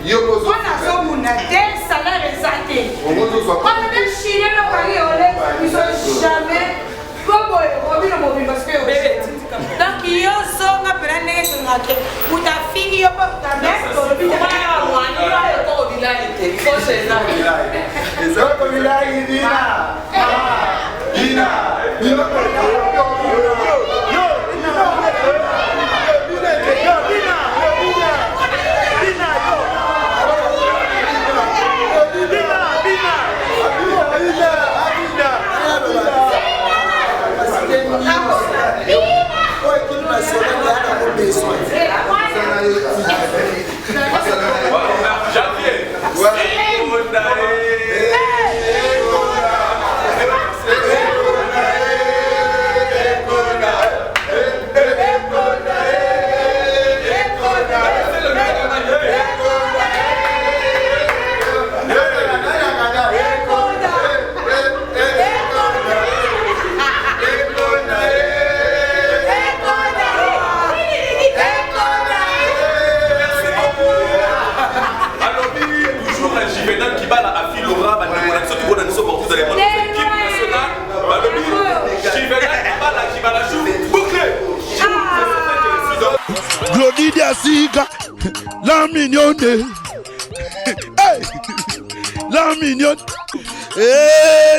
On a fait mon salaire exacté. On a même chillé le pari au lait. Ils sont jamais. Parce que donc il y a ça on appelle un nègre pour ta fille pour ta mère pour le Glodidia Sika, la mignonne, la mignonne,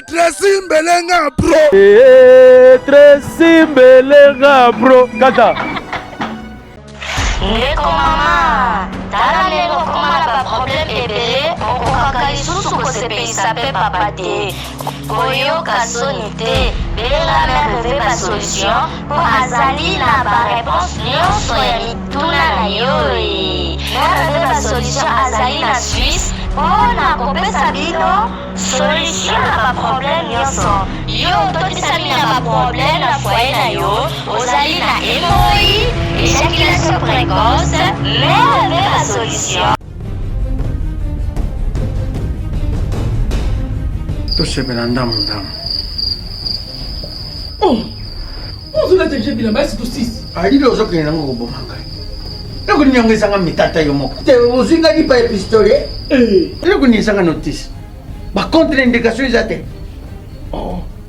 Tracy Mbelenga Pro, Tracy Mbelenga Pro, Kata. Ndeko mama, tala lelo koma na problème ebele, okokaka lisusu kosepelisa pe papa te. Koyoka soni te, belenga mère reve ba solution, po azali na ba réponse nyonso ya mituna na yo. Mère reve ba solution azali na Suisse, mpona kopesa bino solution na ba problème nyonso. Yo totisami na ba problème na foyer na yo, ozali na hémorroïde, éjaculation précoce, Mère reve ba solution. tosepela ndamu. ozula teje bilamba esi tosisi alili ozokende nango koboma ngai eloko nini yango ezanga mitata yo moko te ozwingaki pa epistole eloko nini ezanga notice bacontre indication eza te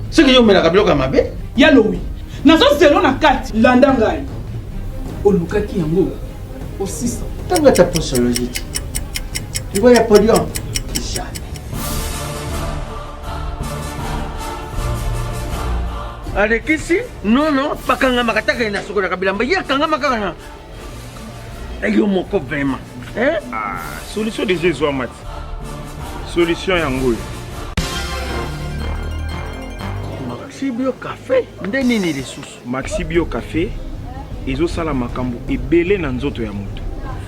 soki yo omelaka biloko ya mabe ya lowi nazozelo na kati landa ngai olukaki yango osisa ntango ata posologie te libo ya podium alekisi nono bakanga makataka ina sokola kabilamba ya kanga makana ayo moko vraiment solution de Jésus amat solution yango Maxi Bio Café nde nini lisusu Maxi Bio Café ezosala makambo ebele na nzoto ya moto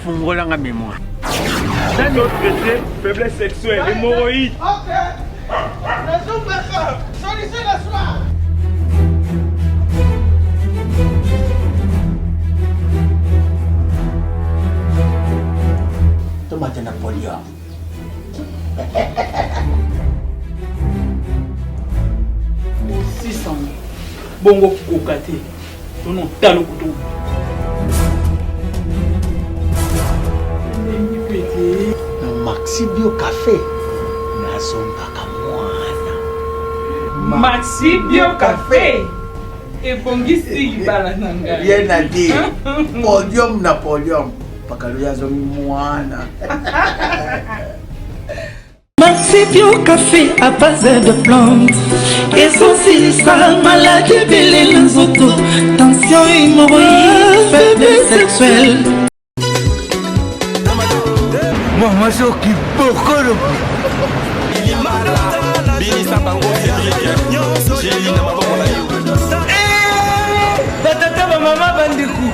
fungolanga mémoire D'accord, traité faiblesse sexuelle hémorroïde. OK solution la soir. Tomate Napoléon. bongo kukate tono talo kutu Maxi Bio Café nazombaka mwana Maxi Bio Café ebongisi libala na ngai ye na di podium na podium pakalo yazongi mwana Maxi Bio Café à base de plantes essentielles maladie belé nzoto tension hémorroïde faiblesse sexuelle Mama soki bokolo Binisa bango Chérie na maboko na yo batata bamama bandiku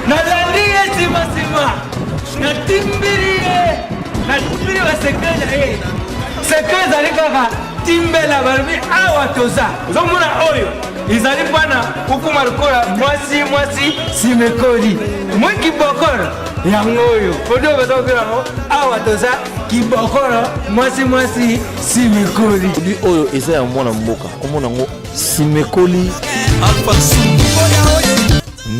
nalandi ye simasima natimbiri basekreja ye sekre ezali kaka timbela balobi awa toza ozomona oyo ezali mpana kokuma lokola mwasi simekoli mwi kibokolo yango oyo odio bazokelano awa toza kibokolo mwasi simekoli lui oyo eza ya mwana mboka komona ngo simekoli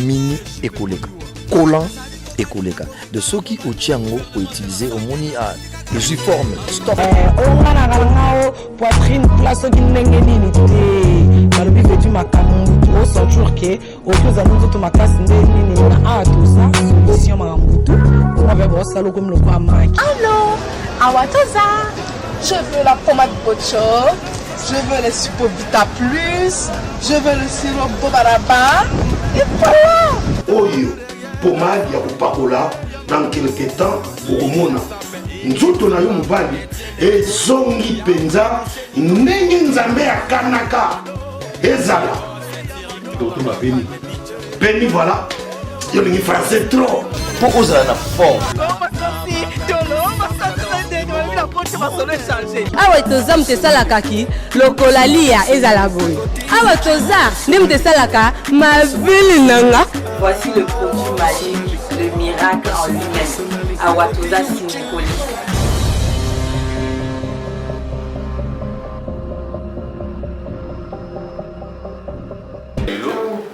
mini ekoleka kolan ekoleka de soki otiango utiliser omoni a je forme stop onga na kalangao poitrine place soki ndenge nini te balobi vetu makambo o sentir que okoza nzoto makasi ndenge nini na atoza solution makambo tu on va voir ça le comme le quoi maki allô awatoza je veux la pommade Bocho, je veux les Supovita Plus, je veux le sirop Bobaraba et voilà. Oyo pommade ya kupakola dans quelque temps okomona nzoto na yo mobali ezongi penza ndenge nzambe akanaka ezala totuna beni beni voilà yo lingi français trop pour ozala na forme awa toza moto esalakaki lokola lia ezala boye awa toza nde moto esalaka mavili nanga. Voici le produit magique, le miracle en lui-même. Awatoza Sinikoli.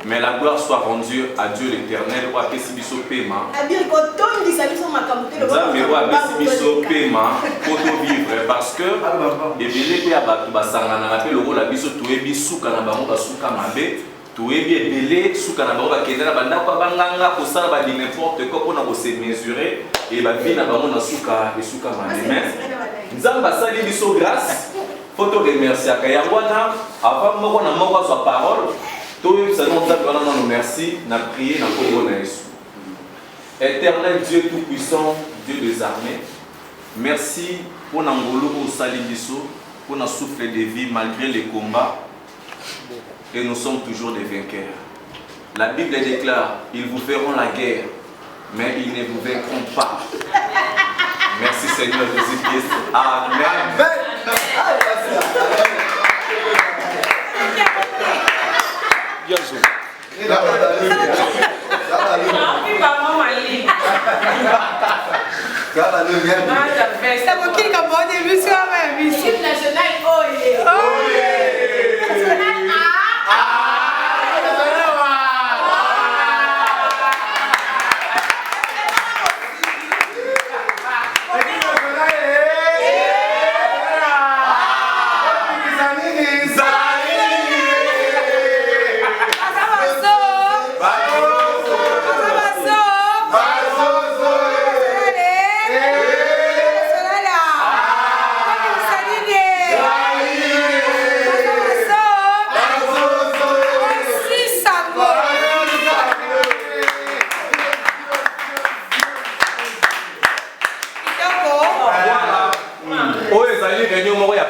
Mais la gloire soit rendue à Dieu l'éternel, roi Pessibiso Pema. Pour vivre parce que et bien à Batou Basangana rappelle le rôle à Biso Touebi Soukana Bango Souka Mabe. Touebi est belé, Soukana Bango Kedana Bandaka Banganga, pour ça, va dire n'importe quoi pour nous se mesurer et va venir à Bango Souka et Souka Mabe. Nzamba Sali Biso grâce, faut te remercier à Kayangwana, avant moi, on a mort sa parole. Tout ça nous dit merci, n'a prié, n'a pas. Éternel Dieu tout-puissant, Dieu des armées, merci pour Nangolo, pour Salibiso, pour notre souffle de vie malgré les combats. Et nous sommes toujours des vainqueurs. La Bible déclare, ils vous feront la guerre, mais ils ne vous vaincront pas. Merci Seigneur Jésus-Christ. Amen.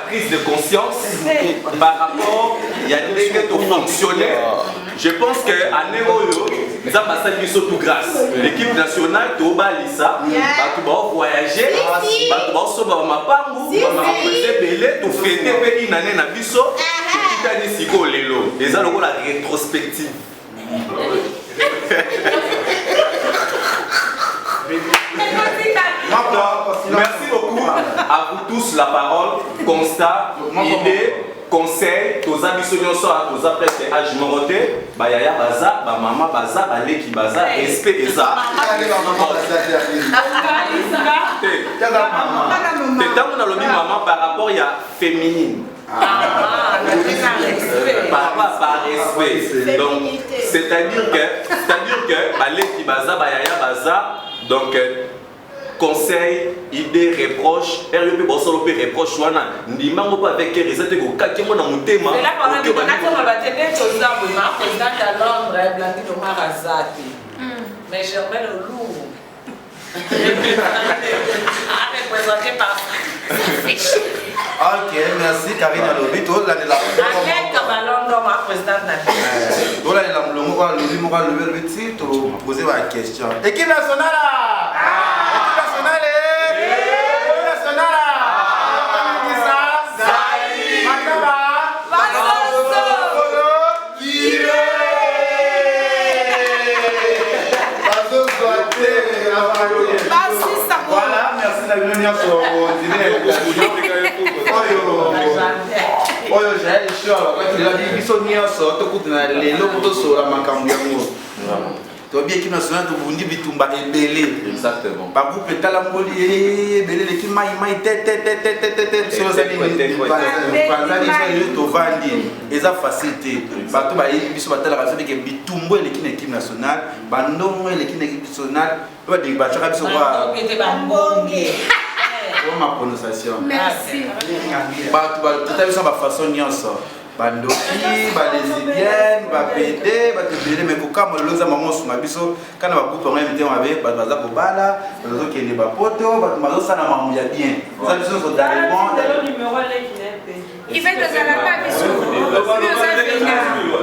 Prise de conscience par rapport à des fonctionnaires. Je pense qu'à Néroyo, nous avons passé surtout grâce. L'équipe nationale, tout va voyager, tout va sauver ma part, tout va fêter, tout fêter une année na biso, tout a dit siko lelo. Et ça, la rétrospective. Merci beaucoup à vous tous la parole, constat, idée, conseil, tous ambitionnés soit tous après c'est âge moroté, bah yaya baza, bah maman baza, bah leki baza, respect et ça. C'est tant qu'on a le dit maman par rapport à féminine. Par respect. Donc c'est-à-dire que bah leki baza, bah yaya baza, donc conseil, idée, reproche, REP Bossolo peut reproche, ni mango pas avec les autres qui ont caché mon amoutema. C'est là qu'on a dit qu'on a battu choses là, oui, ma présidente à Londres, Blandy de Marazati. Mais Germaine le lourd. Représenté par. Ok, merci Karine Alobi. Tout là, la avec Londres, ma présidente. Tout là, le titre, poser ma question. Équipe nationale! Voilà, merci la venue sur le dîner. Oyo j'ai le choix. Quand il a dit qu'ils sont mis en sorte, tout le monde les lots pour tout sur la macabre. to bien équipe nationale to bundi bitumba ebele exactement ba groupe tala mboli ebele l'équipe mai sur ça to vandi eza facilité bato ba yebi biso batala ka sabe ke bitumbo l'équipe nationale bandongo l'équipe nationale ba de ba chaka biso ba ma prononciation merci bato ba tata biso ba façon nyonso bandoki balésbienne bapede batebele me kokama loza mamo sunga biso kana bakupa ngai mitema mabe bato baza kobala bazokende bapoto bato bazosala makambo ya bien eza biso so dans le monde il fait que ça n'a pas biso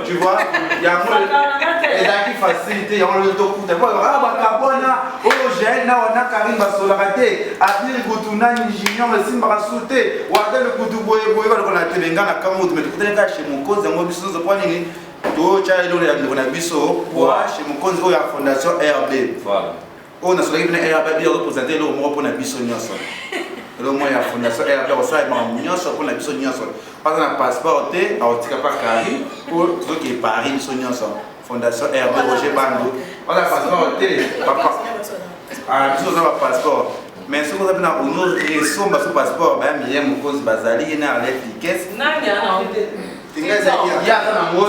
tu vois yango ezalaki facilité yango lozo tokuta bakabona oyo jeune na wana karim basolaka te abiri kutu nani junior esimbaka su te wadele kutu boyeboye balokona tebenga na kamutu me tokuteleka chez mokonzi yango biso nzopo nini toca eloko ya ndeko na biso wa chez mokonzi oyo ya fondation rb oyo nasolaki mpena rb bi azopresente eloko moko mpona biso nyonso eloko moko ya fondation rb akosala makambo nyonso mpona biso nyonso aza na passeport te aotika pa kari po tozoki epari biso nyonso fondation rb roger bando aza na passeport te biso oza ba passeport mais soki oza mpena ono resomba so passeport baya miye mokonzi bazali ye na alete likese yaza nango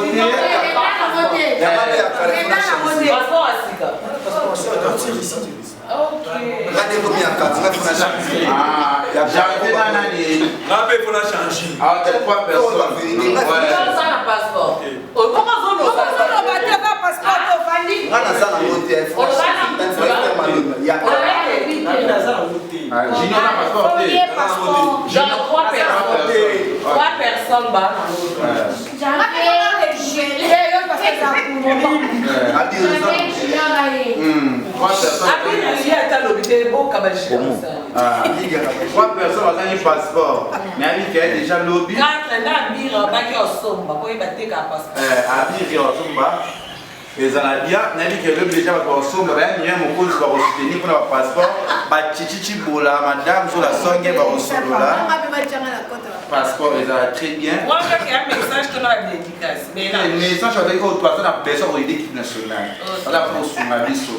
trois personnes bazangi passeport mais abiki aye déjà lobi abiki osomba ezala bien nayebiki elobi déjà bato basomba bayamire mokonzi bakosoutenir mpona bapasseport bachichichi bola madame so la songe bakosolola passeport ezala très bien message azali oyo toaza na besoin koyede équipe nationale aza mpo osunga biso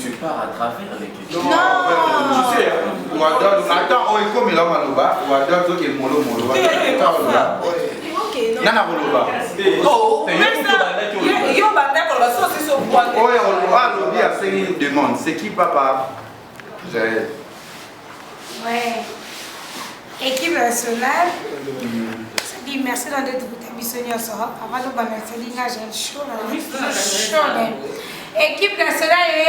tu pars à travers l'équipe. Non. Attends, on est comme là maloba, ou attends toi qui est molo molo. Nana moloba. Oh, yo banda pour la sauce sur point. Oh, on va lobby à 5 demandes. C'est qui papa? Ouais. Équipe nationale. Dit merci dans des bisognes ça. Avant de banner c'est l'ingage chaud là. Équipe nationale et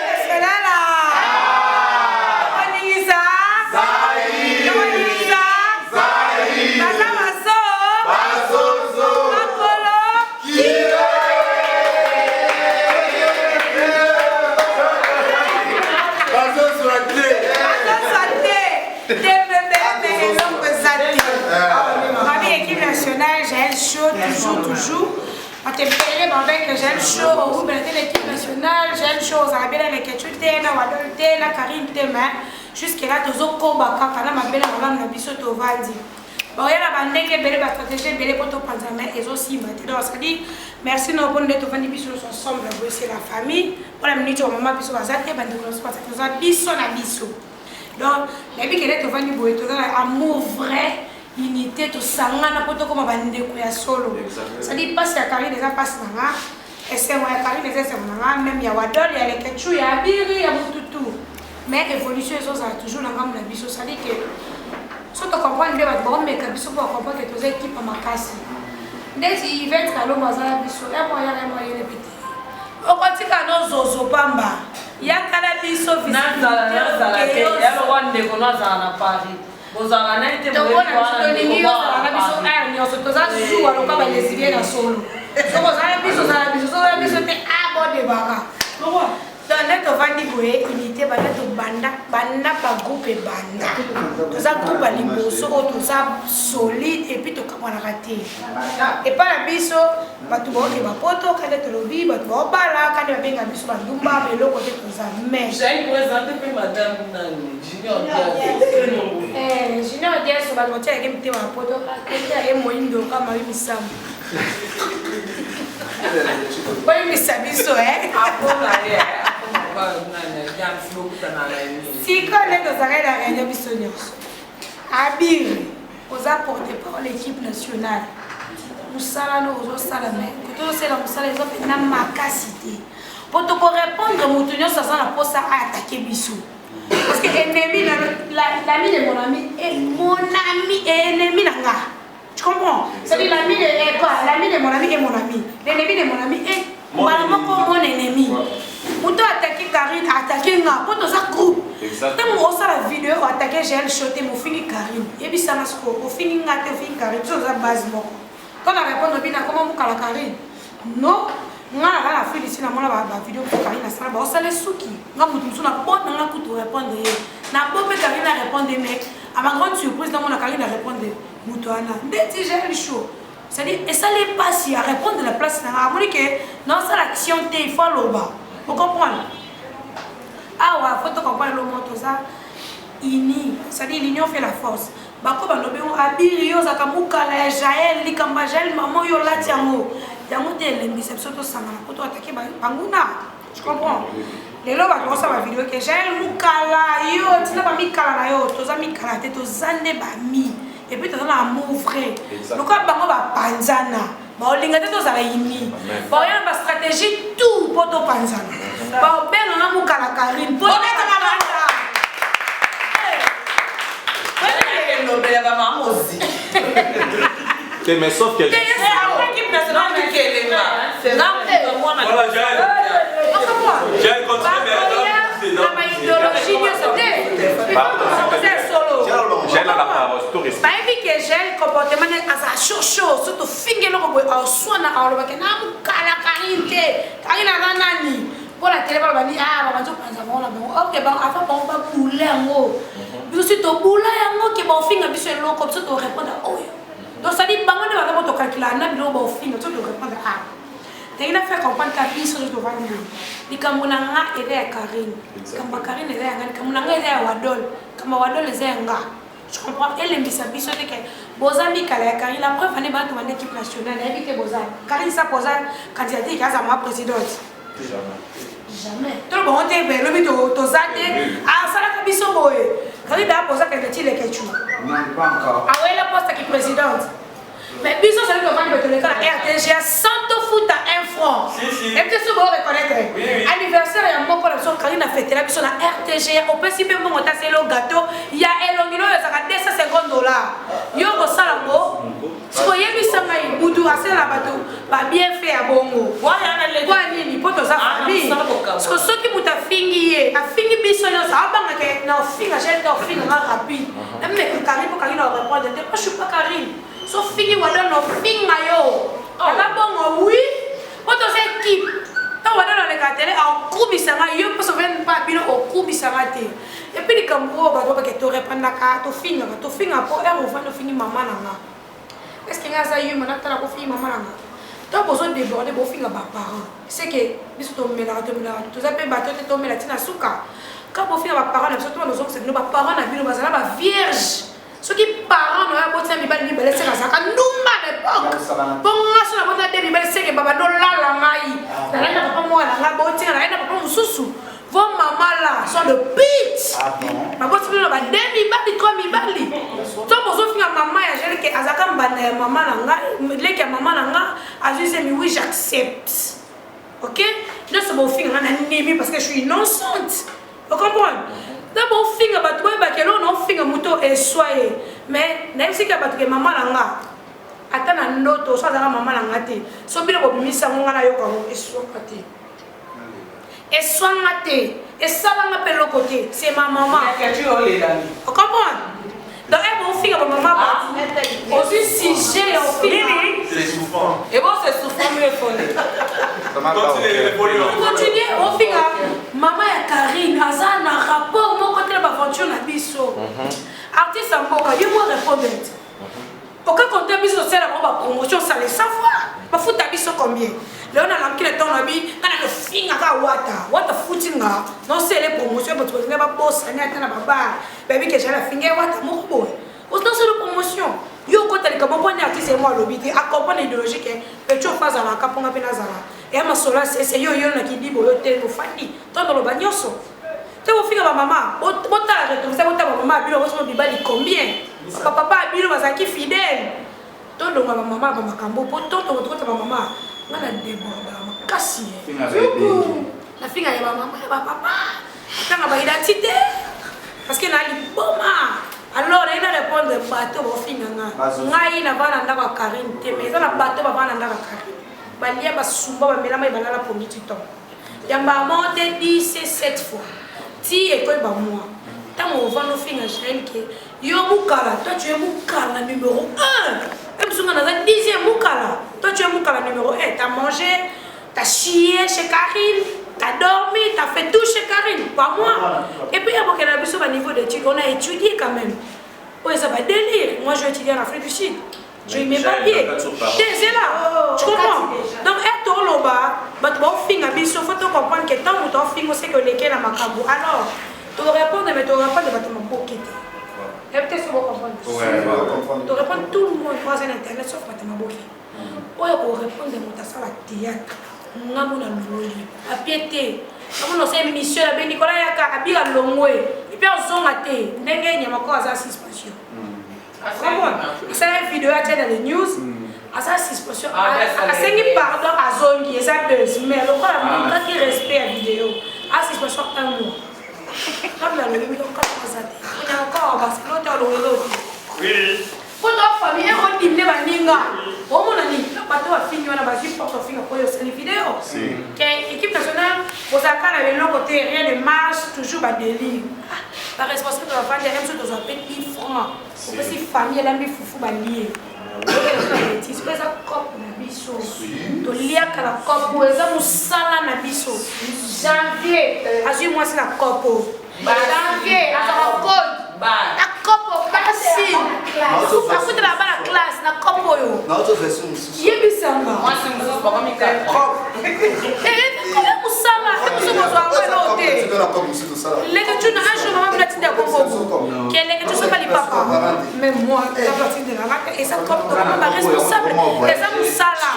nationale toujours. On te paye avec que j'aime chaud, ou bien l'équipe nationale, j'aime chaud, ça va bien avec que tu t'es, na wadol t'es, na Karine t'es, mais jusqu'à là, tu as combat, quand on a bien la rame, le biseau au valdi. Bon, il y a la bande qui est belle, la stratégie belle pour ton panzamé, et aussi, donc ça dit, merci nos bonnes de ton biseau ensemble, c'est la famille. Pour la minute, on m'a biseau à zate, bande de grosse passe, ça biseau na biseau. Donc, la vie qui est ton biseau, tu as amour vrai. Unité to sangana poto koma bande ko ya solo ça dit passe ya Karine déjà passe nanga et c'est moi Karine déjà c'est nanga même ya wadol ya lekechu ya biri ya mututu mais évolution ça toujours nanga na biso ça dit que so to comprendre de ba mais ka biso pour comprendre que tos équipe makasi dès il va être kalo mazala biso ya moya répéter o kotika no zozo pamba ya kala biso visite ya lo wande ko na za na Paris. Vous en avez été bon, vous avez été bon, vous avez été bon, nde tovandi boye unité banda tobanda bagroupe ebanda toza groupe ya liboso oyo toza solide epuis tokamwanaka te epai na biso bato baokeba poto kande tolobi bato baobala kande babenga biso bandumba eloko te toza mais junior dieso bato batiaka mitema ya poto ye moindo kama yo misambo oyebisa biso sikoyo nde tozalaki na réunion biso nyonso abiri oza porte parole équipe nationale mosala no ozosala me kotozosala mosala ezopena makasi te po tokorépondre moto nyonso aza na mposa aatake biso parce que ennemi l'ami de mon ami est mon ami et ennemi na nga. Tu comprends? C'est-à-dire l'ami de quoi? L'ami de mon ami est mon ami. L'ennemi de mon ami est mon ennemi. Pour toi attaquer Karine, attaquer nga, pour toi ça groupe. Tant on ça la vidéo attaquer j'ai shoté mon fini Karine. Et puis ça masco, au fini nga te fini Karine, ça ça base moi. Quand on répond bien comment vous kala Karine? Non. Nga la fille ici na mona ba vidéo pour Karine na sala ba ça les souki. Nga mutu na porte nga kutu répondre. Na bobe Karine a répondre mais à ma grande surprise dans mon Karine a répondre mutuana. Ndeti j'ai le show. C'est-à-dire et ça les passe à répondre de la place na moni que non ça l'action te il faut loba. Vous comprenez? Ah ouais, faut te comprendre le mot ça ini. C'est-à-dire l'union fait la force. Bako balobe on abiri yo zakamuka la Jaël likamba Jaël maman yo la tiango. Yango te l'embise surtout ça na poto attaquer banguna. Tu comprends? Les lois vont ça ma vidéo que Jaël mukala yo tina ba mikala na yo toza mikala te tozande ba mi et puis toza na amour vrai. Donc bango ba panzana. Ba olinga te tozala ini. Ba yana ba stratégie tout poto panzana. Ba benga na mukala Karine. Poto panzana. Mais sauf que pour la télé, on va dire ah, on va dire ok, bon, avant on va bouler en haut. Puis si tu boules en haut, qui va finir à biso l'eau comme ça, tu réponds à oh. Donc ça dit, bah on va d'abord te calculer, on a bien on va finir, tu dois répondre à. T'as une affaire comprendre ta vie sur le devant nous. Ni comme on a aidé à Karine, comme Karine aidé à Karine, comme on a aidé à Wadol, comme Wadol aidé à Nga. Je comprends. Elle aime sa biso de que Bozami Kala Karine la preuve on est battu en équipe nationale, elle dit que Bozami. Karine ça pose candidat qui a sa présidente. Jamais. Tout le monde est bien, le but de Zate. Ah, ça l'a fait biso boy. Quand il a posé quelque chose, il est quelque chose. Non, pas encore. Ah ouais, la poste qui est présidente. Mais biso, c'est le devant de l'école RTG, 100 foot à 1 franc. Et puis, si vous reconnaître, anniversaire, il y a un mot pour la personne, Karine a fêté la biso, la RTG, au principe, on a tassé le gâteau, il y a un longino, il y a 250 $. Yo, au salamo. Si vous voyez, il y a un boudou, assez la bateau, pas bien fait à Bongo. Voilà, les gars, il faut que ça famille. Parce que ceux qui m'ont fini, a fini biso, ça va pas que non, fini, j'ai un film rapide. Même les Karine, pour Karine, on répond, moi je suis pas Karine. Sauf fini, on donne nos filles maillot. On a bon, oui. Quand on s'équipe, quand on donne les gâteaux, on coupe, ça va, yo, parce qu'on vient pas bien, on coupe, ça va. Et puis les Cambodges, on va te répondre la carte, tu finis, après, on va finir maman. Est-ce qu'il y a ça, il y a un fille maman? Tu as besoin de déborder pour finir par parents. C'est que, si tu tombes là, tu as pu battre, tu tombes là, tu as souka. Quand tu finir par parents, surtout nos hommes, c'est que nos parents ont vu nos vierges. Ceux qui parents n'ont pas besoin de faire c'est ça. Quand nous, à l'époque, pour moi, si on a besoin de faire c'est que papa non là, la maille. La reine n'a pas moi, la beauté, la reine n'a pas mon sous. Vos mamans là sont de pitch. Ma bosse nous va 2000 balles, 3000 balles. Toi pour ça finir maman et j'ai que azaka mbana maman langa, les que maman langa, a juste dit oui j'accepte. OK? Là c'est bon finir on a parce que je suis innocente. Vous comprenez? D'abord finir ba toi ba que l'on finir moto et soyez. Mais même si que ba que maman langa ata na noto so azaka maman langa te. So bila ko bimisa ngana yo ko et so kati. Et soit maté, et ça va m'appeler le côté, c'est ma maman. Vous comprenez? Donc, mon fille, ma maman, aussi sujet, au fil. C'est souffrant. Et bon, c'est souffrant, mais il faut continuer, mon fille, maman et Karine, ça a un rapport, mon côté de l'aventure, la biso. Artiste en boca, il moi répondre. Aucun côté biso, c'est la promotion, ça les savoir. Ma fout ta biso combien? Là, on a l'enquête de ton ami, on a le film à Wata footing, non, c'est les promotions, parce que tu n'as pas bossé, tu n'as pas baby que j'ai la finger, Wata, mon boy. Non, c'est la promotion. Yo, quand tu as les artistes et moi, l'obité, accompagne l'idéologie que tu fais à la caponga penazara. Et à ma sola, c'est yo, qui dit, bon, tu es au fandi, tant dans le bagnoso. Tu es au fil de ma maman, tu as retrouvé ça, ta maman, tu as retrouvé combien? Papa, tu as retrouvé fidèle. Tu as retrouvé ma maman, ma cambo, tu as retrouvé ta maman. On a débordé, on a cassé. La fille a ma maman, ma papa. Tu as ma identité. Parce qu'il y a un boma. Alors, il a répondu bateau au fin. Il a pas Karine, mais il a bateau avant la Karine. Il y a pas souvent mais là il va la première temps. Il y a pas monté 17 fois. Si et quoi moi. Tant on va nous finir Israël que yo Moukala, toi tu es Moukala numéro 1. Même si on a 10e Moukala, toi tu es Moukala numéro 1. T'as mangé, t'as chié chez Karine. T'as dormi, t'as fait tout chez Karine, pas moi. Et puis, à niveau d'études, on a étudié quand même. Oui, ça va délire. Moi, je vais étudier en Afrique du Sud. Je vais mes papiers. C'est là. Tu comprends? Donc, être au loba, il faut comprendre que tant que tu as fait, c'est que les gens ont macabou. Alors, tu réponds, mais tu réponds de ma pocket. Et peut-être que tu comprendre. Tu réponds tout le monde sur Internet, sauf que tu m'as bouffé. Oui, on répond de mon tasse à la théâtre. On a piété. On a une émission avec Nicolas Yaka, à Bira Longwe. Et puis on s'en a été. Il y a encore à suspension. C'est une vidéo à dans les news. À sa suspension. À 5 pardon à zone qui est ça buzz. Mais le corps a montré qu'il respecte la vidéo. À suspension 1 mois. Comme la levée, on a encore parce que l'autre a le oui. Pour ta famille, on dit que Baninga. Au mon ami, le bateau a fini, on a basé pour son film pour les vidéos. L'équipe nationale, vous avez le côté rien de marche, toujours à délire. La responsable de la famille, elle aime ce que vous appelez 10 francs. Pour que si famille, elle aime les foufous balier. Tu fais ça comme la biso. Tu lis à la cope, ou les hommes salent la biso. Janvier, assure-moi c'est la cope. Janvier, à la code. La copo facile. Tu fais là-bas la classe, la copo yo. Non, tu fais ça. Yebisanga. Moi c'est mon papa mi ka. Eh, comment vous ça là? Vous vous avez noté. Les que tu n'as pas maman me l'a dit à Congo. Quel est que tu sois pas les papa. Mais moi, ça partie de la marque et ça comme ma responsable. Et ça nous ça là.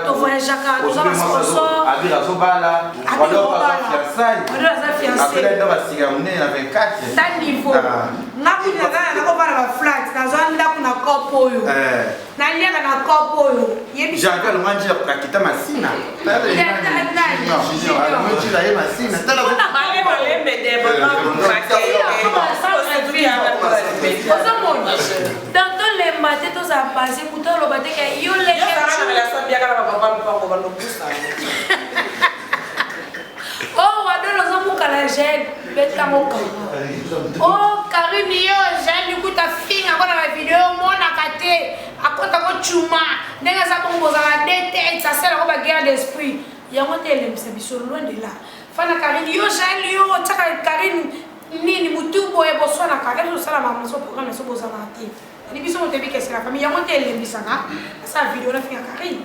Tu vois Jacques, tu as un sponsor. Abira Zobala. Abira fiançailles. Abira fiançailles. Après dans la cigarette, on avait 4. Ça niveau. Nakuna na ko bana ba flat na zonda kuna kopo yo na liaka na kopo yo yebi jaka lo manje ka kita masina tala ina non je ala manje la masina tala ko na bale bale mbede ba dans tous les matins tous a passé pour tout le bateau que yo les oh wadolo zo mukala gel beta moka oh Karine yo gel du coup ta fille encore dans la vidéo mona kate akota ko chuma ndenga za bongo za dete ça c'est la guerre d'esprit ya ngote le biso loin de là fana Karine yo gel yo tsaka Karine nini mutubo e bosona Karine so sala mama so programme so boza mate ni biso mo tebi que c'est la famille ya ngote le bisanga sa vidéo na finga Karine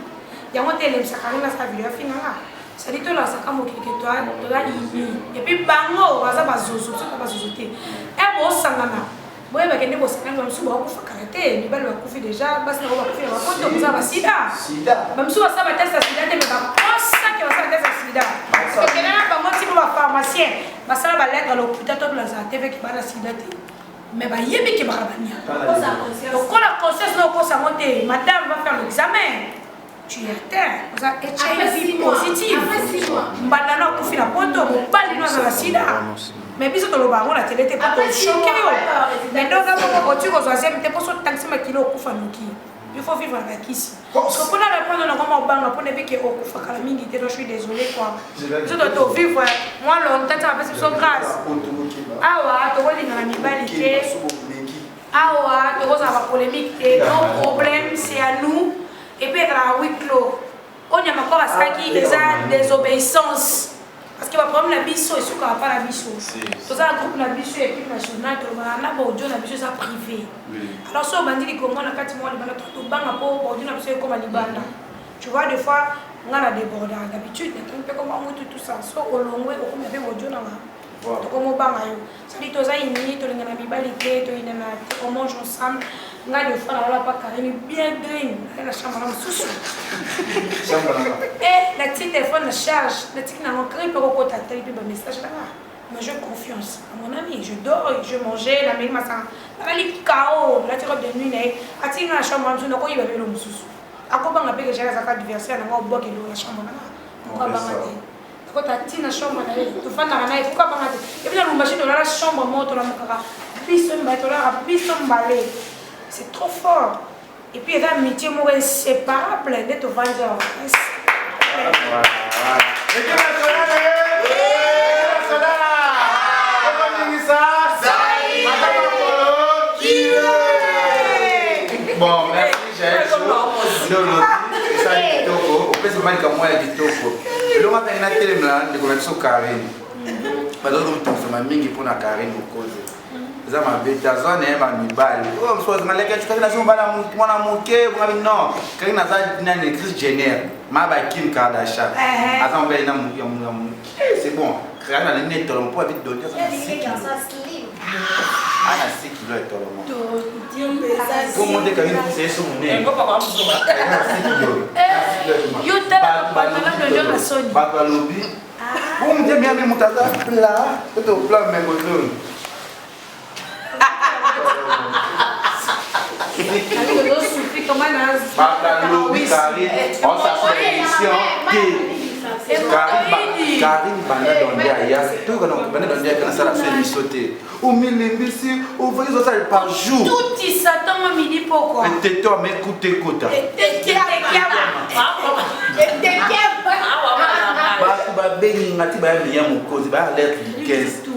ya ngote le bisanga Karine sa vidéo finga là. C'est dit que là, ça comme quelque toi, de la ligne. Et puis, bango, ça va zozo, ça va zozoter. Et bon, sangana. Moi, je vais aller au sangana, je vais aller au karaté. Je vais aller au déjà, parce que je vais aller au karaté. Je vais aller au sida. Même si je vais aller au sida, je vais aller au sida. Parce que là, si je vais au pharmacien, je vais aller à l'hôpital, je vais aller à la TV qui va à la sida. Mais je vais aller à la donc, quand la conscience est au madame va faire l'examen. Tu es atteint, vous avez HIV positif. Maintenant, vous faites la pointe, vous parlez de la sida. Mais puis, le baron, la télé était pas choquée. Mais donc, quand tu as un peu de taxi, il faut vivre avec ici. Parce que pour la répondre, on va pour ne pas que je suis désolé. Je dois vivre. Moi, longtemps, ça va faire son grâce. Ah, ouais, tu vois, il y a une awa tokozala polémique te nos problèmes c'est à nous et puis à huis clos on y a encore à ça qui est désobéissance parce que le problème la biso et ce qu'on a pas la biso tout ça groupe la biso et puis national to na ba audio la biso ça privé alors so bandi li Congo na kati mo libanda to banga po audio na biso comme libanda tu vois des fois on a débordé d'habitude on peut comme tout ça so olongwe o comme avec audio na to comme banga yo ça dit to za ini to linga na bibalité to ina na on mange ensemble nga de fois là pas carré bien green la chambre là sous et la petite téléphone de charge la petite n'a encore pas au côté télé puis message là mais j'ai confiance à mon ami je dors je mangeais la même matin la li chaos la robe de nuit né a ti na chambre là ko yiba velo mususu akoba nga peke jara za adversaire na ngo boke lo la chambre là ko ba ngate ko ta ti na chambre là to fana na ko ba ngate et puis la machine là la chambre moto la mokara biso mbato là biso mbalé c'est trop fort. Et puis, il y a un métier inséparable d'être vendeur. Bon, merci, j'ai za mabeta zone ema mibali oh msozi ngaleke chukana zomba mwana muke no kana za nani Kris Jenner maba Kim Kardashian azamba ina mu c'est bon kana le net on peut vite donner ça slim ana 6 kg et toloma pour monter quand même c'est son nez yo tala pas de John Sony ba lobi pour me dire bien mutaza plat to plat même zone Karine banda dondia ya tout quand banda dondia quand ça la fait sauter au milieu ici au voyez ça par jour tout il s'attend à midi pourquoi et toi mais écoutez kota ba beni ngati ba ya mukozi ba alerte 15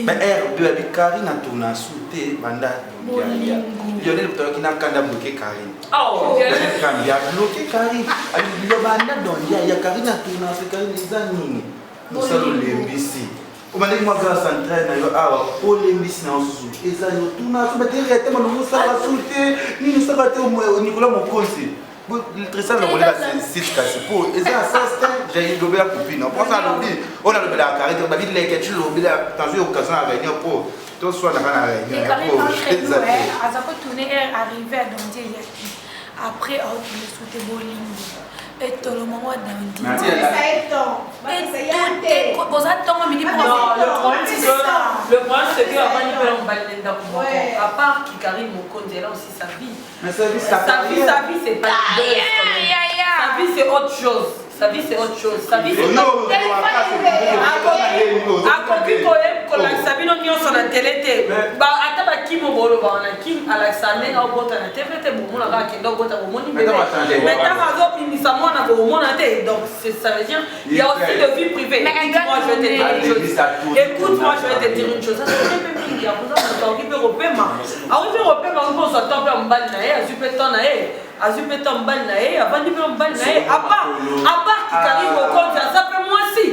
mais herbe Karine a tourné sauter banda dondia yo ne to kina kanda bloquer Karine oh kan ya bloquer Karine ali lo banda dondia ya Karine a tourné c'est Karine zani musalo lembisi umane mwa ga central na yo awa o lembisi na osusu ezali tourné so bateri ete mo musala sauter ni musala te Nicolas Mokonzi le trésor le volet c'est casse pour et ça ça j'ai lobé la copine on pense à lobby on a lobé la carré donc David les que tu lobé la t'as vu occasion à réunion pour tout soit dans la réunion pour à ça peut tourner arriver à Dandier après on le sauter bowling et tout le monde dans Dandier vous attendez midi pour le problème c'est que avant il peut en baler dans à part qui Karine Mokonzi là aussi sa vie mais sa vie c'est pas sa vie c'est autre chose sa vie c'est autre chose sa vie c'est sa vie non sur la télé bah ata ba Kim bolo ba na Kim Alexander au bota na TV te bon la ba kendo bota bon moni mais ta razo pinisa moi na bon mona te donc ça veut dire il y a aussi de vie privée moi je vais te dire une chose écoute moi je vais te dire une chose ça c'est même il y a besoin de temps qui peut repément arriver repément on s'attend pas en balle na a super na azupeta mbali na ye avandi pe mbali na ye à part qui Karine Mokonzi azape mwasi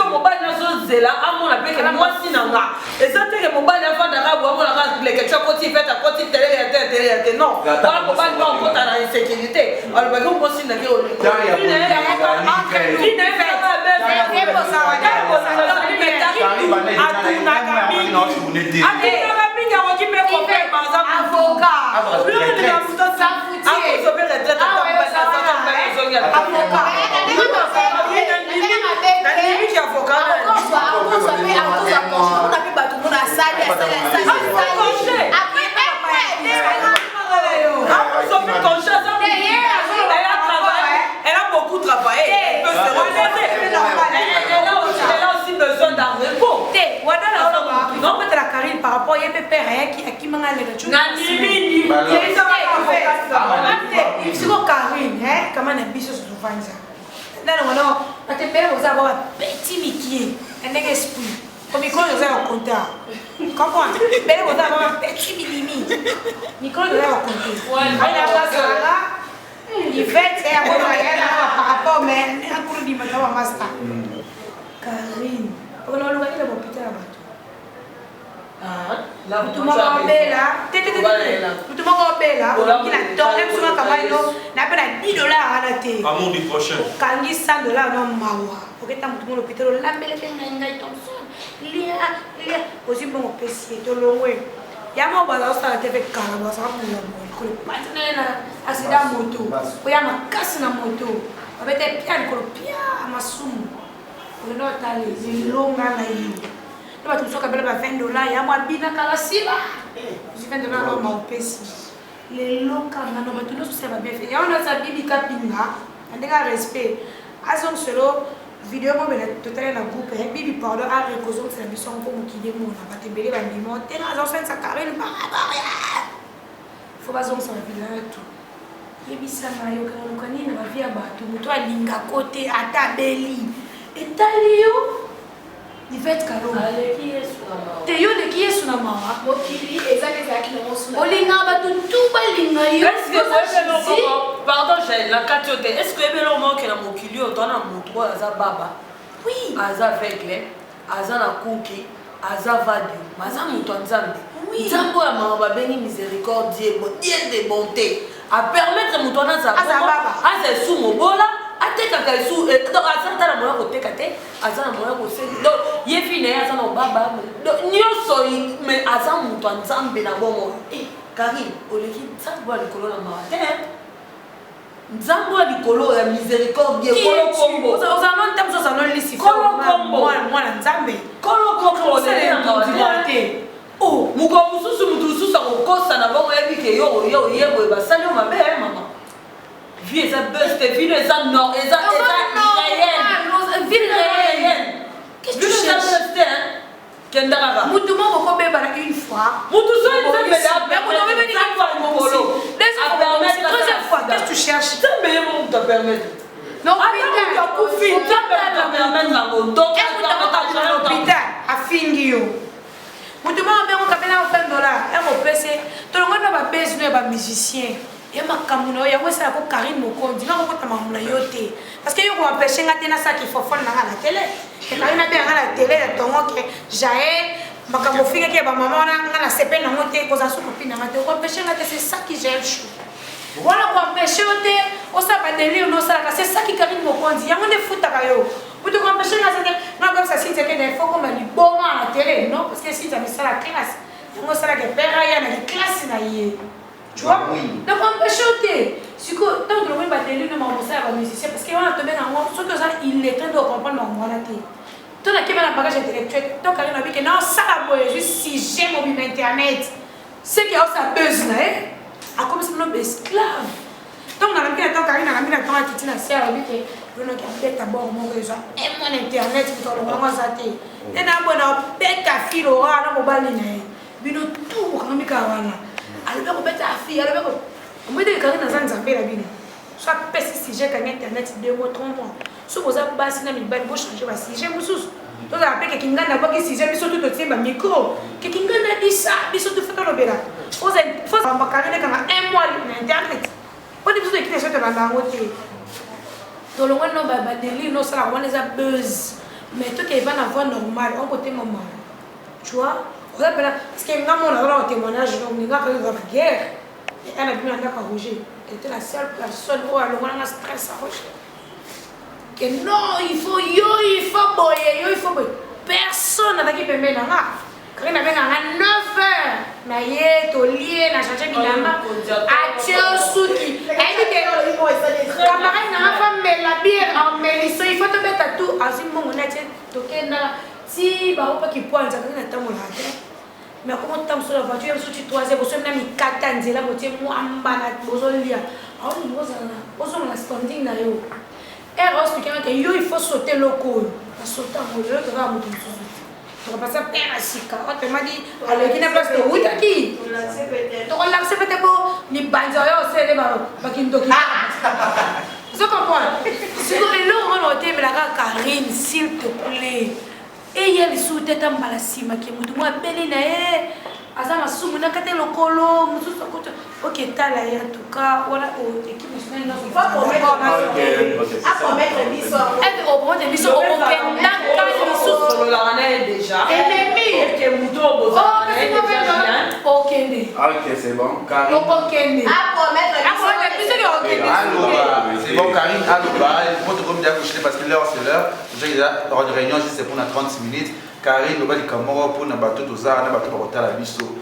mobali nazo zela amona pe ke mwasi na nga eza te ke mobali avandaka bo amona ka leke twa koti feta koti télé ya te non wala mobali ba okota na insécurité alobaki mwasi na ke elle a beaucoup travaillé, elle peut se reposer. Elle a aussi besoin d'un repos. Non, peut-être la Karine par rapport à père qui m'a allé le chou. Il se voit Karine, comment elle est sur le non, parce que père vous avoir un petit Mickey, un esprit. Au micro, nous allons compter. Comprends? Mais vous avez un petit minimi. Micro, nous allons compter. Il fait par rapport, mais un coup de matin, on va se Karine, on a l'oreille de mon putain là-bas. Tout le monde est belle là. Tout le monde est belle là. Il a tourné sur un cabaye. Il a payé $10 à la télé. Amour du prochain. Quand il $100 non mawa. Pour que tu aies l'hôpital, la belle est un Thompson. Il y a aussi bon PC. Tout le monde. Il y a mon bazar ça a été fait carrément ça pour la moto. Le partenaire accident moto. Il y a ma casse na moto. Avec des pieds le pied à ma somme. On a allé c'est long à la vie. Nous avons tous qu'à $20. Il y a moi bina kalasila. $20 non ma PC. Les longs quand on a tout nous ça va bien faire. Il y a on a sa bibi kapinga. On a respect. Azon solo vidéo mo bela total na groupe et bibi pardon a rekozo c'est la mission pour qui dé mon ba te belé ba mimo te na zo sa carré ba faut pas on ça villa tout yebisa na yo kana kanini na via ba tout muto alinga côté atabeli etalio il va être calme qui est sur la main te yo de qui est sur la main mokili ezaki no suna olinga ba tout ba linga yo est-ce que pardon j'ai la katiote est-ce que ebelo mo ke na mokili otona moto aza baba oui aza aveugle aza na kuki aza vadi maza moto nzambe nzambo ya mama babengi miséricorde dieu de bonté a permettre moto na za baba aza sous mobola atekaka esu donc aza na moya koteka te aza na moya koseli donc ye fine aza na baba nyonso mais aza moto nzambe na bomo Karine oleki nzambo ya likolo na mawa te nzambo ya likolo ya miséricorde kolo kombo ozana ntambo ozana lisi kolo kombo mwana nzambe kolo kombo te oh muko mususu mutu mususu akokosa na bango yebike yo yebo basali yo mabe mama vie eza beste ville eza nord eza ville réelle qu'est-ce que tu cherches Kendara. Mutu moko ko beba na une fois. Mutu so nzambe da. Mais mutu beba ni une fois mokolo. Deuxième fois, qu'est-ce que tu cherches? Nzambe yemo te permettre. Non, putain, tu as couffé. Nzambe te permettre na moto. Est-ce que tu as l'hôpital a fingi yo? Mutu moko beba kapena $20. Et mon PC, tout le monde va besoin ba musicien. Et ma kamuno ya wesa ko Karine Mokondi na ko tamamuna yote parce que yo ko empêcher ngate na ça qu'il faut faire na la télé et Karine a bien la télé tongo que jae makambo finga ke ba mama na ngana sepe na mote ko za su copine na ko empêcher ngate c'est ça qui gère chou voilà ko empêcher yote o sa ba délire no ça c'est ça qui Karine Mokondi ya ngone futa ka yo pour te empêcher na comme ça si tu que des fois comme li boma na télé non parce que si tu as mis ça la classe ngo ça la que père ya na classe na yé. Tu vois? Donc on peut chanter. Si tant que le monde va délirer, nous m'avons à musicien parce qu'on a tombé dans moi. Sauf que ça, il est train de comprendre mon monnaie. Tout le qui va dans le bagage intellectuel. Donc Karine a dit que non, ça la boue juste si j'aime mobile internet. C'est qu'il y a ça buzz là, à comme si nous esclaves. Donc on a mis la temps Karine a mis la temps à Titi la sœur a dit que je ne sais pas d'abord mon réseau et mon internet pour le moment ça t'est. Et n'a pas de bête à fil au ras dans mon balai. Bino tout pour nous caravane. Alors on peut ta fille alors on me dit que Karine a nzambe la bino soit pesi sujet quand internet 2 mois 3 mois so boza basi na mibali bo changer ba sujet mususu to za pe ke kingana ba ke sujet biso tout tsemba micro ke kingana di ça biso tout fait lobela oza faut ba Karine quand 1 mois na internet on dit biso qui ne soit pas dans côté to lo ngano ba deli no sala on les a buzz mais toi qui va na voix normale on côté maman tu vois. Parce que maman a un témoignage, on a fait la guerre. Et elle a vu un gars à Roger. Elle était la seule personne où elle a un stress à Roger. Que non, il faut boyer, il faut boyer. Personne n'a qui permet d'en avoir. Karine avait à 9h. Naïe, Tolier, n'a changé Bilama. Atio Souki. Elle dit que camarade n'a pas fait la bière en mélisson. Il faut te mettre à tout. Azim, mon honnête, toqué là. Si, bah, on peut qu'il pointe, ça va être un mais comment tu as sur la voiture, tu es 3 heures, tu as mis 4 ans, tu as mis moi, tu as standing. Et il faut sauter le col. Sauter en haut, tu vas passer à Perasica. Tu m'as dit, alors qui n'a pas de route qui tu as l'accepté pour les banzayos, c'est les barreaux. Tu comprends? Si tu es là, on va noter, mais la Karine, s'il te plaît. Et ye lisusu te tambala nsima ke motu mo abeli na ye aza masumu nakate lokolo mosusu akota oke tala ye antuka wana équipe nationale akomettre biso opromettre biso okokendaka lisusu elemi okende Ok, c'est bon. Karine. okokende akomettre biso ke okende C'est bon, Karine, Aloba. Il faut te remettre à coucher parce que l'heure, c'est l'heure. Déjà, il y a une réunion, c'est pour 30 minutes. Karine, Loba, il y a un pour un bateau, tout ça, un bateau pour la biso.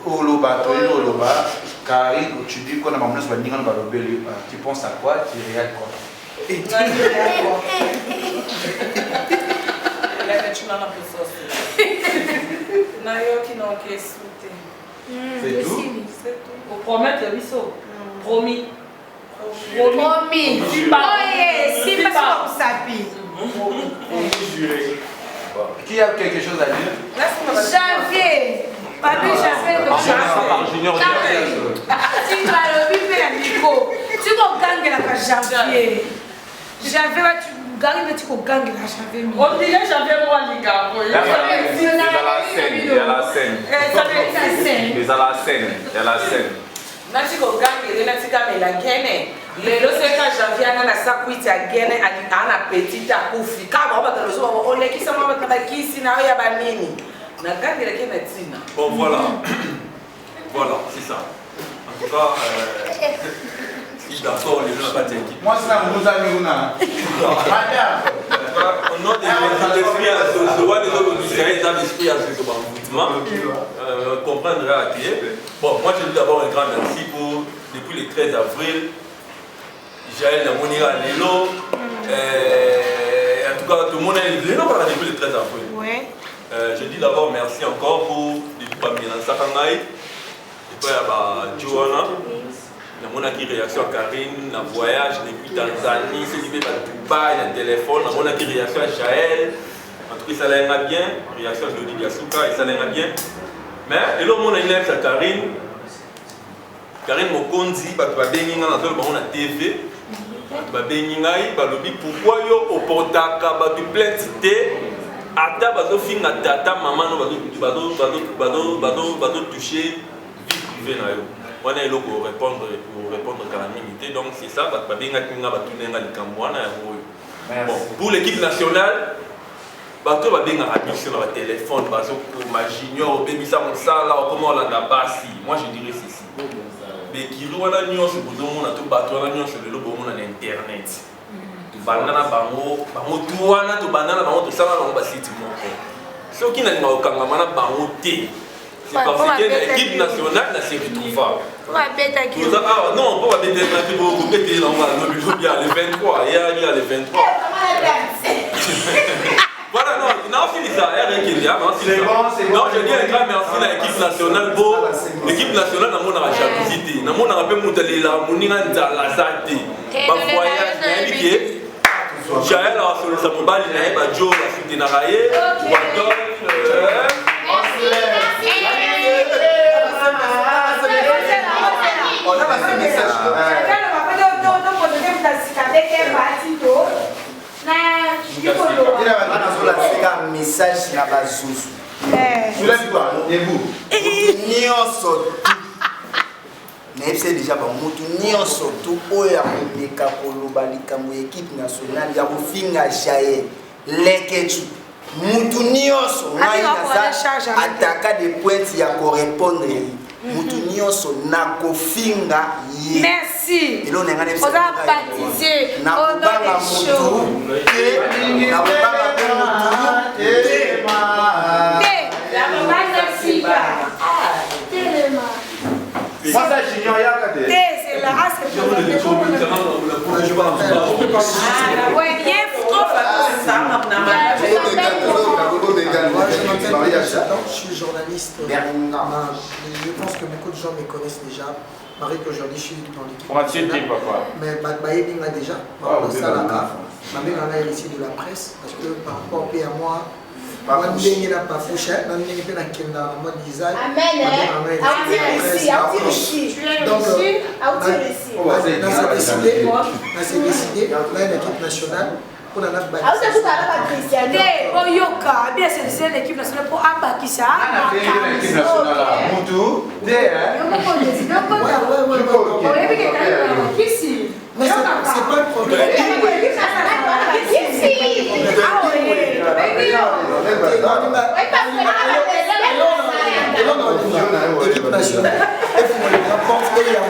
Oloba, Oloba. Karine, tu dis qu'on a un sur la ligne, tu penses à quoi? Tu réagis quoi? C'est tout? Pour promettre le biseau. Promis. Promis. Si pas comme ça, Qui a quelque chose à dire? Janvier. Papi, Janvier. Tu vas le vivre la micro. Tu vas gagner la janvier. Janvier, tu gagnes, tu vas gagner la janvier. On dirait janvier, moi, les gars. Il y a la scène. Nati ko gange nati ka melangene lelo seka javiana na sakwiti agene ana petite akufi kama baba talozo olekisa mama tabakisi na ya banini na gange la kena tina. Bon voilà. Voilà, c'est ça. En tout cas si d'accord les gens pas d'équipe. Moi c'est un nous amis on a. On a des esprits à ce soit les autres musiciens des esprits à ce mouvement. Comprendre à qui. Bon, moi je dis d'abord un grand merci pour depuis le 13 avril. Jaël Namonira Lelo. En tout cas tout le monde est Lelo depuis le 13 avril. Ouais. Je dis d'abord merci encore pour depuis Pamela Sakangai. Et puis à Joanna. Nous avons une réaction à Karine, un voyage depuis Tanzanie, c'est lié par Dubaï, un téléphone. Nous avons une réaction à Jaël. En tout cas, ça l'a bien. Réaction à Jody Yasuka, et ça l'a bien. Mais, et là, on a une lettre à Karine. Karine Mokondi, tu vas bénir dans la TV. Tu vas bénir, pourquoi yo au Potaka, tu plainte, Ata, tu fais un tata, maman, tu vas toucher vie privée. On a pour répondre à la minute. Donc c'est ça, pour l'équipe nationale, tu vas bien sur le téléphone, ma junior, baby ça mon sala, comment on l'a bassi. Moi je dirais ceci. Mais qui on a nuance pour tout le monde, tout bateau, on a nuance sur le logo on a internet. Tu banana bango, bango tuana, tu banana bango tout ça là on va site mon. Ce qui n'a pas aucun mana bango té. C'est parce que l'équipe nationale n'a s'y retrouvé. Non, on peut pas bêter le 23. Il y a le 23. Voilà, non, fini ça. Non, je dis un grand merci à l'équipe nationale. L'équipe nationale, nous avons la jalousie. Nous avons la Jaël a sur le mobile, il a Joe, la suite de Naraye. On a passé un message. Il a un message na bazuzu. Cela dit quoi? Debout. Nyonso. Mais c'est déjà bon. Mutu nyonso tout oya komeka koloba likambo équipe nationale ya kofinga Jaël. Leketu. Mutu nyonso ngai naza ataka de points ya ko répondre. Mutu nyonso na kofinga ye. Merci. Elo nenga ne on a baptisé na kubanga mutu na kubanga mutu moi ça j'ignore yaka de c'est la race que je suis journaliste. Je pense que beaucoup de gens me connaissent déjà. Marie qu'aujourd'hui je suis dans l'équipe nationale. Mais Baye Binga déjà. Ma mère en a héritier de la presse parce que par rapport à moi, moi je n'ai pas fouché, je n'ai pas dans le mode design. Amen. Donc, on s'est décidé, là une équipe nationale. pour la nappe. Ah, c'est pour la Cristiano. Oh, Yoka, bien c'est l'équipe nationale pour Abakissa. Ah, l'équipe nationale. Moutou, t'es, hein? Mais c'est pas le problème. L'équipe nationale. Donc, il y a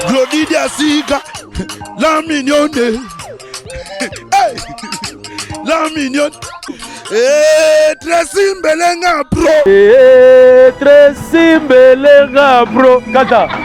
Glodidia Siga, la mignonne. Hey, la mignonne. Tracy Mbelenga Pro. Tracy Mbelenga Pro. Kata.